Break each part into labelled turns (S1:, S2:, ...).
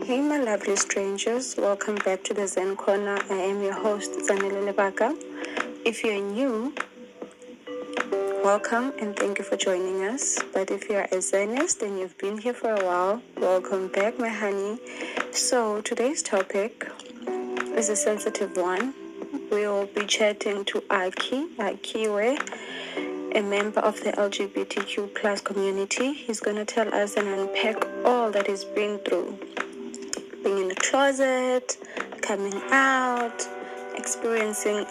S1: Hey, my lovely strangers, welcome back to the Zen Corner. I am your host, Zanele Lebaka. If you're new, welcome and thank you for joining us. But if you're a Zenist and you've been here for a while, welcome back, my honey. So today's topic is a sensitive one. We'll be chatting to Akiwe, a member of the LGBTQ plus community. He's going to tell us and unpack all that he's been through. Being in the closet, coming out, experiencing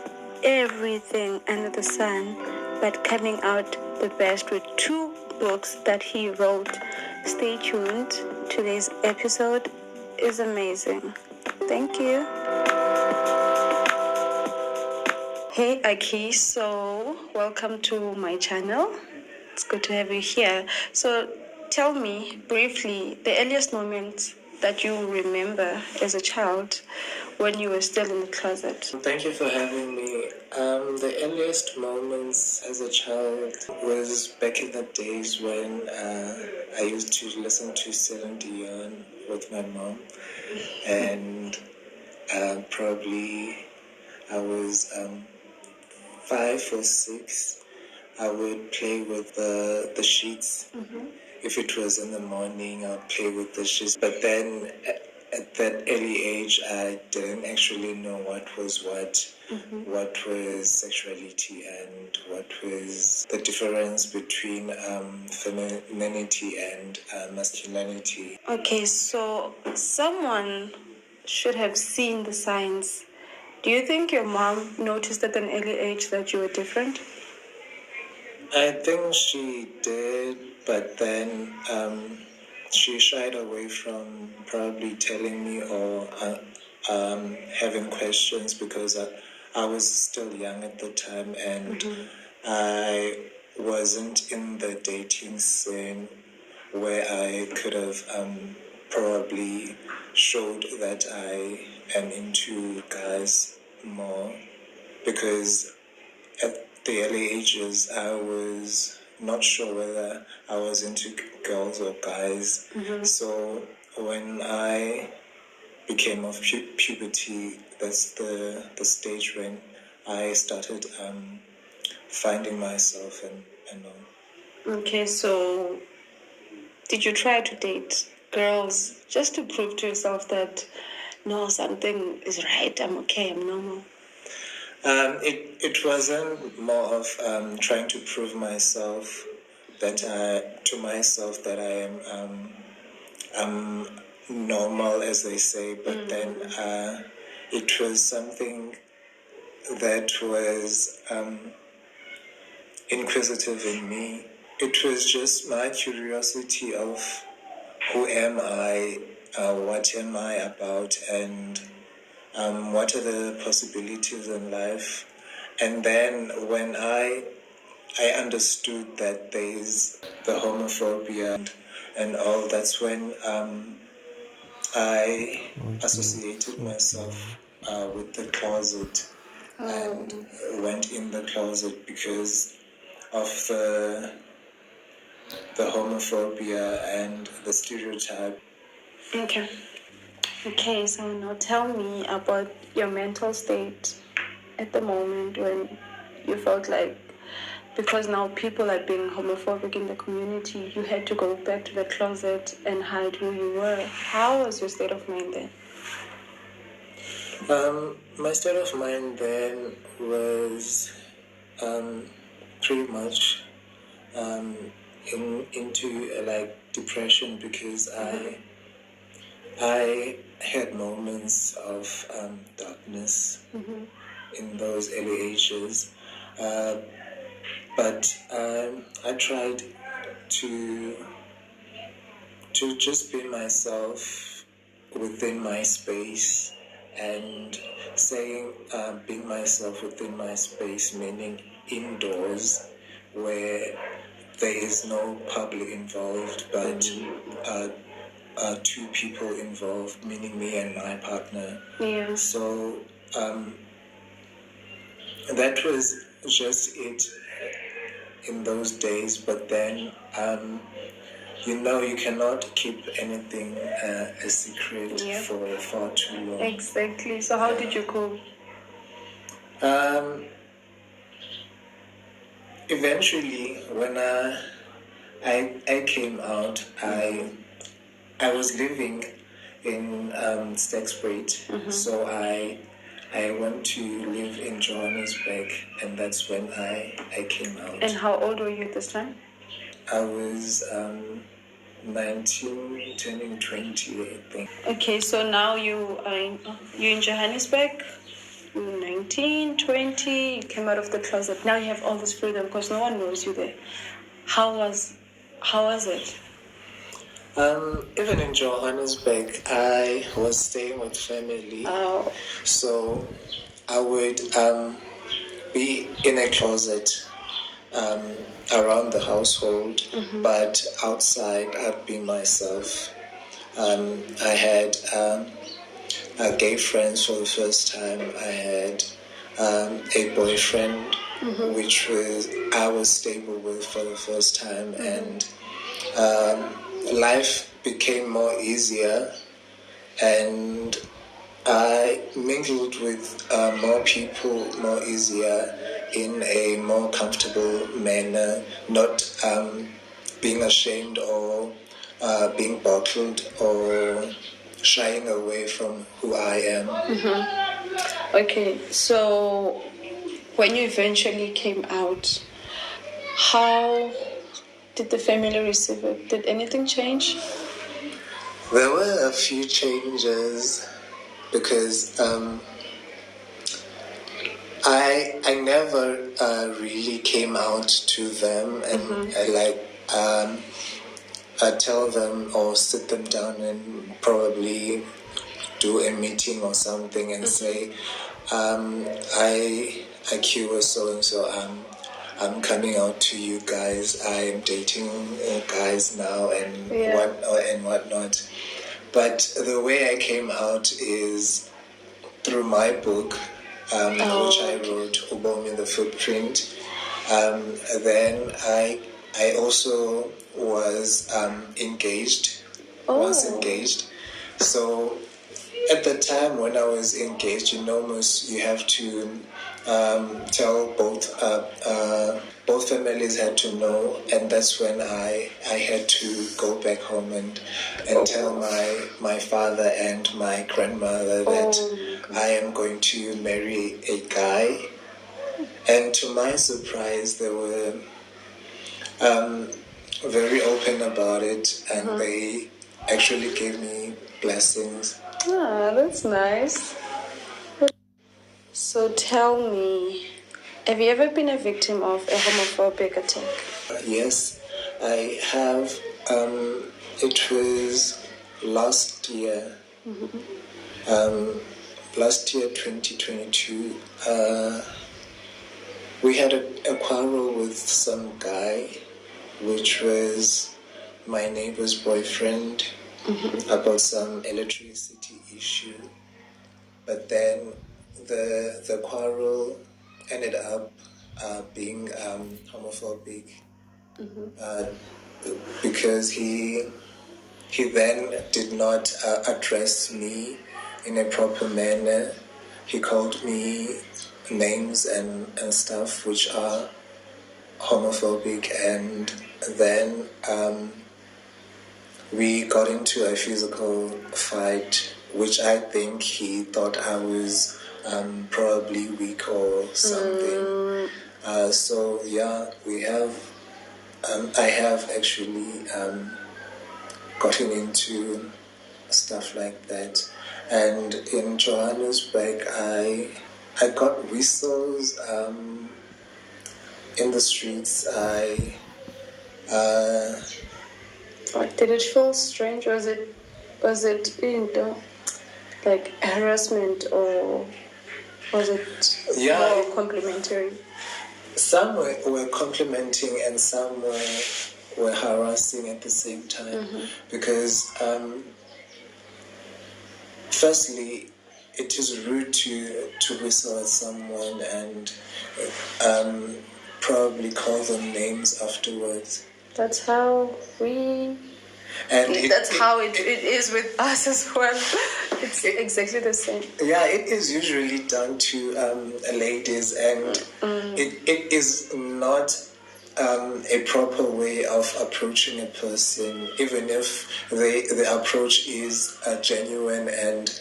S1: everything under the sun, but coming out the best with 2 books that he wrote. Stay tuned. Today's episode is amazing. Thank you. Hey Aki, so welcome to my channel. It's good to have you here. So tell me briefly the earliest moment that you remember as a child when you were still in the closet.
S2: Thank you for having me. The earliest moments as a child was back in the days when I used to listen to Celine Dion with my mom, and probably I was 5 or 6. I would play with the sheets. Mm-hmm. If it was in the morning, I'd play with the sheets. But then at that early age, I didn't actually know what was what, mm-hmm. what was sexuality and what was the difference between femininity and masculinity.
S1: Okay, so someone should have seen the signs. Do you think your mom noticed at an early age that you were different?
S2: I think she did, but then she shied away from probably telling me or having questions because I was still young at the time, and mm-hmm. I wasn't in the dating scene where I could have probably showed that I am into guys more, because at the early ages, I was not sure whether I was into girls or guys. Mm-hmm. So when I became of puberty, that's the stage when I started finding myself and all.
S1: Okay, so did you try to date girls just to prove to yourself that, no, something is right, I'm okay, I'm normal?
S2: It wasn't more of trying to prove myself to myself that I am normal, as they say, but mm-hmm. then it was something that was inquisitive in me. It was just my curiosity of who am I, what am I about, and what are the possibilities in life. And then when I understood that there is the homophobia and all, that's when I associated myself with the closet and went in the closet because of the homophobia and the stereotype.
S1: Okay, so now tell me about your mental state at the moment when you felt like, because now people are being homophobic in the community, you had to go back to the closet and hide who you were. How was your state of mind then?
S2: My state of mind then was pretty much into like depression, because I had moments of darkness mm-hmm. in those early ages, but I tried to just be myself within my space, and saying being myself within my space, meaning indoors where there is no public involved, but 2 people involved, meaning me and my partner.
S1: Yeah.
S2: So that was just it in those days. But then you cannot keep anything a secret
S1: Yeah.
S2: for far too long.
S1: Exactly. So how did you cope?
S2: Eventually, when I came out, I was living in Stegspruit, so I went to live in Johannesburg, and that's when I came out.
S1: And how old were you this time?
S2: I was 19, turning 20, I think.
S1: Okay, so now you are in Johannesburg. You're 19, 20. You came out of the closet. Now you have all this freedom because no one knows you there. How was it?
S2: Even in Johannesburg, I was staying with family.
S1: Oh.
S2: So I would be in a closet around the household, but outside I'd be myself. I had gay friends for the first time. I had a boyfriend, which I was stable with for the first time, and life became more easier, and I mingled with more people more easier in a more comfortable manner, not being ashamed or being bottled or shying away from who I am.
S1: Okay, so when you eventually came out, how did the family receive it? Did anything change?
S2: There were a few changes because I never really came out to them and I tell them or sit them down and probably do a meeting or something and say, I cure so and so. I'm coming out to you guys. I am dating guys now and whatnot. But the way I came out is through my book, which I wrote, Ubomi the Footprint. Then I also was engaged. Was engaged. So at the time when I was engaged, you have to tell both families had to know, and that's when I had to go back home and tell my father and my grandmother that I am going to marry a guy. And to my surprise, they were very open about it, and they actually gave me blessings.
S1: Ah, that's nice. So tell me, have you ever been a victim of a homophobic attack?
S2: Yes, I have. It was last year. Last year, 2022. We had a quarrel with some guy, which was my neighbor's boyfriend, about some electricity issue. But then the quarrel ended up being homophobic. Because he then did not address me in a proper manner. He called me names and stuff which are homophobic, and then we got into a physical fight, which I think he thought I was probably weak or something. So yeah, we have. I have actually gotten into stuff like that, and in Johannesburg, I got whistles in the streets.
S1: Did it feel strange? Was it like harassment, or was it more complimentary?
S2: Some were complimenting and some were harassing at the same time, because firstly, it is rude to whistle at someone and probably call them names afterwards.
S1: That's how we
S2: And
S1: that's how it is with us as well. It's exactly the same.
S2: Yeah, it is usually done to ladies, and it is not a proper way of approaching a person, even if the approach is genuine and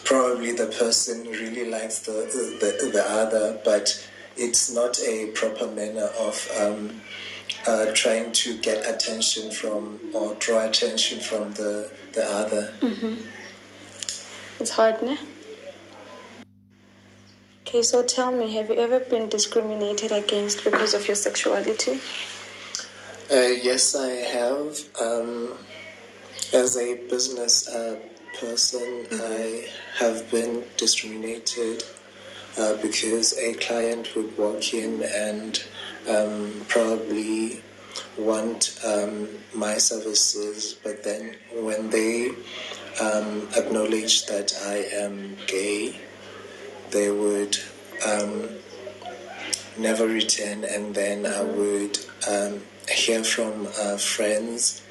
S2: probably the person really likes the other, but it's not a proper manner of trying to get attention from or draw attention from the other.
S1: It's hard, ne? Okay, so tell me, have you ever been discriminated against because of your sexuality?
S2: Yes, I have. As a business person, I have been discriminated because a client would walk in and probably want my services, but then when they acknowledge that I am gay, they would never return, and then I would hear from friends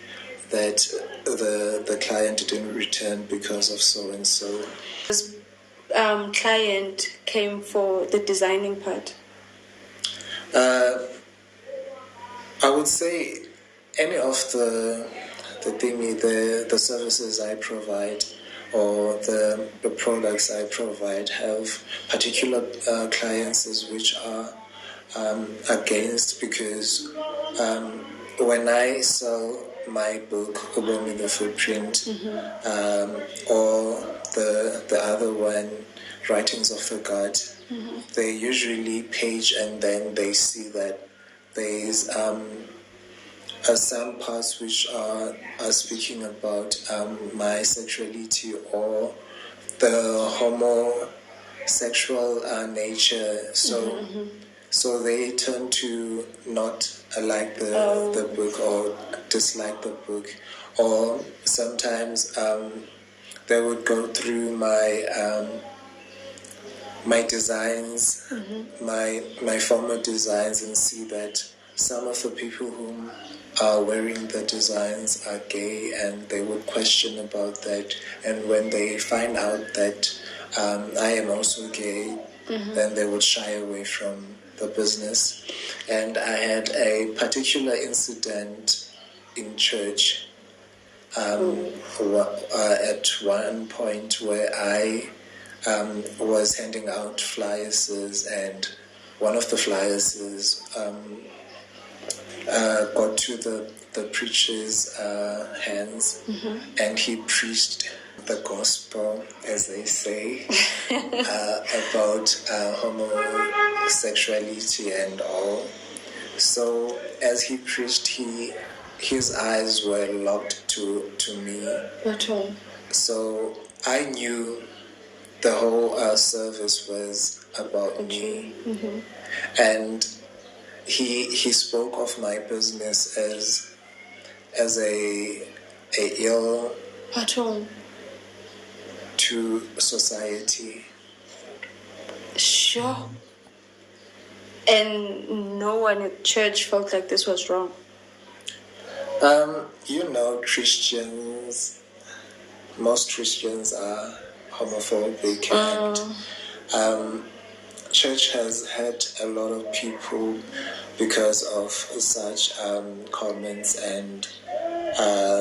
S2: that the client didn't return because of so and so.
S1: This client came for the designing part.
S2: I would say any of the services I provide or the products I provide have particular clients which are against, because when I sell my book Ubomi the Footprint, or the other one, Writings of the God, they usually page and then they see that there's some parts which are speaking about my sexuality or the homosexual nature. So they tend to not like the book or dislike the book, or sometimes they would go through my designs, my former designs, and see that some of the people whom are wearing the designs are gay, and they would question about that. And when they find out that I am also gay, then they would shy away from the business. And I had a particular incident in church at one point where I was handing out flyers, and one of the flyers got to the preacher's hands, and he preached the gospel, as they say, about homosexuality and all. So as he preached, his eyes were locked to me.
S1: At all.
S2: So I knew the whole service was about me, and he spoke of my business as a ill
S1: At all.
S2: to society.
S1: Sure. And no one at church felt like this was wrong.
S2: Christians, most Christians are homophobic, and church has had a lot of people because of such comments and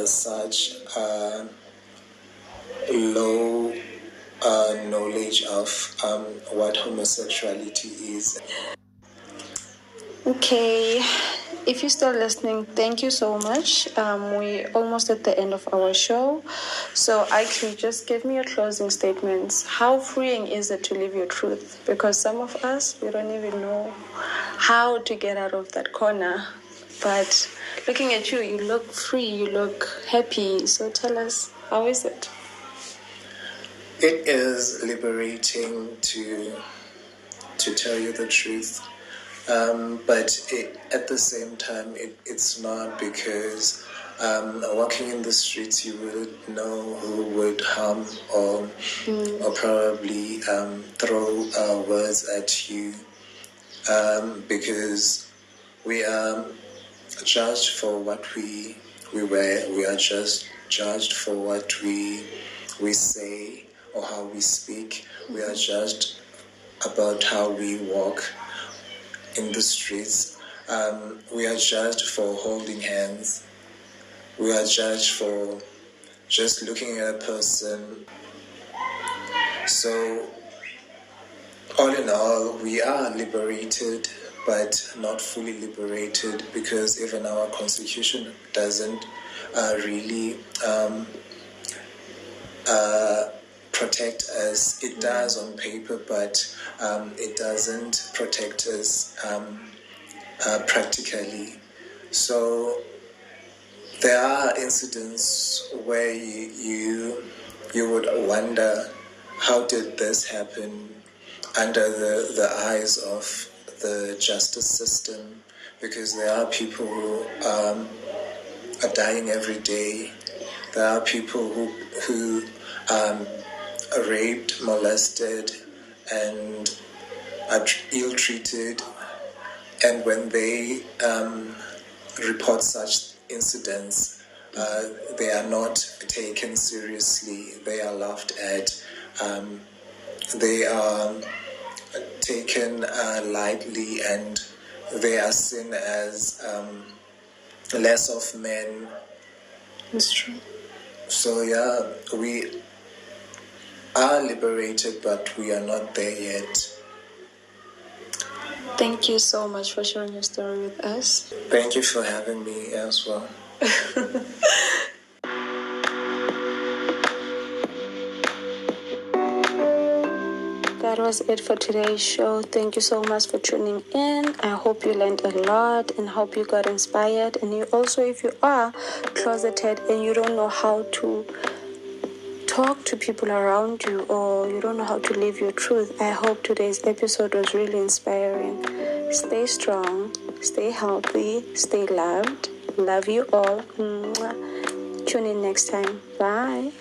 S2: such low knowledge of what homosexuality is.
S1: Okay, if you're still listening, thank you so much. We're almost at the end of our show. So, actually, just give me your closing statements. How freeing is it to live your truth? Because some of us, we don't even know how to get out of that corner. But looking at you, you look free, you look happy. So, tell us, how is it?
S2: It is liberating to tell you the truth. But at the same time, it's not, because walking in the streets, you would know who would harm or probably throw words at you, because we are judged for what we we are just judged for what we say or how we speak. We are judged about how we walk in the streets. We are judged for holding hands. We are judged for just looking at a person. So, all in all, we are liberated, but not fully liberated, because even our constitution doesn't really protect us. It does on paper, but it doesn't protect us practically. So there are incidents where you would wonder, how did this happen under the eyes of the justice system? Because there are people who are dying every day. There are people who are raped, molested, and are ill-treated. And when they report such incidents, they are not taken seriously. They are laughed at. They are taken lightly, and they are seen as less of men.
S1: It's true.
S2: So yeah, we are liberated, but we are not there yet.
S1: Thank you so much for sharing your story with us.
S2: Thank you for having me as well.
S1: That was it for today's show. Thank you so much for tuning in. I hope you learned a lot and hope you got inspired. And you also, if you are closeted and you don't know how to talk to people around you, or you don't know how to live your truth, I hope today's episode was really inspiring. Stay strong, stay healthy, stay loved. Love you all. Mwah. Tune in next time. Bye.